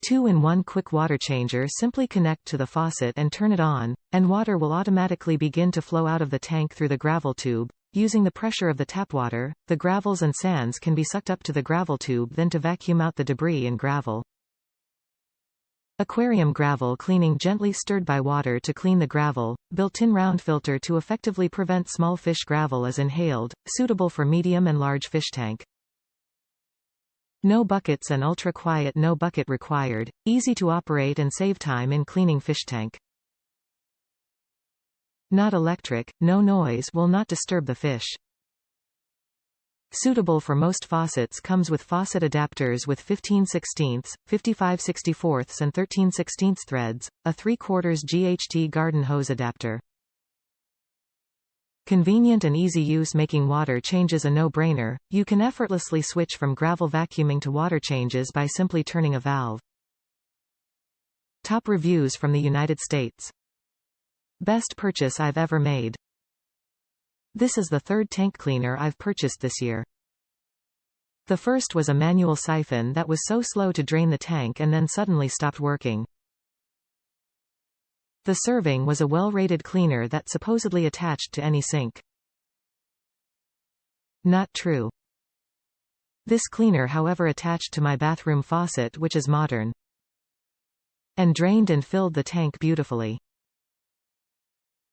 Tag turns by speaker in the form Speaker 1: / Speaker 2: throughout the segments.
Speaker 1: 2-in-1 quick water changer. Simply connect to the faucet and turn it on, and water will automatically begin to flow out of the tank through the gravel tube. Using the pressure of the tap water, the gravels and sands can be sucked up to the gravel tube then to vacuum out the debris and gravel. Aquarium Gravel Cleaning Gently. Stirred by water to clean the gravel. Built-in round filter to effectively prevent small fish gravel as inhaled, suitable for medium and large fish tank. No buckets and ultra quiet. No bucket required, easy to operate and save time in cleaning fish tank. Not electric, no noise, will not disturb the fish. Suitable for most faucets. Comes with faucet adapters with 15/16, 55/64 and 13/16 threads, a 3/4 GHT garden hose adapter. Convenient and easy use. Making water changes a no-brainer. You can effortlessly switch from gravel vacuuming to water changes by simply turning a valve. Top reviews from the United States. Best purchase I've ever made. This is the third tank cleaner I've purchased this year. The first was a manual siphon that was so slow to drain the tank and then suddenly stopped working. The serving was a well-rated cleaner that supposedly attached to any sink. Not true. This cleaner, however, attached to my bathroom faucet, which is modern, and drained and filled the tank beautifully.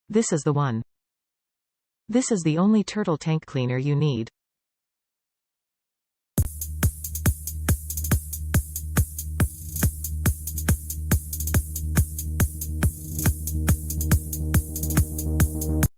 Speaker 1: This is the one. This is the only turtle tank cleaner you need.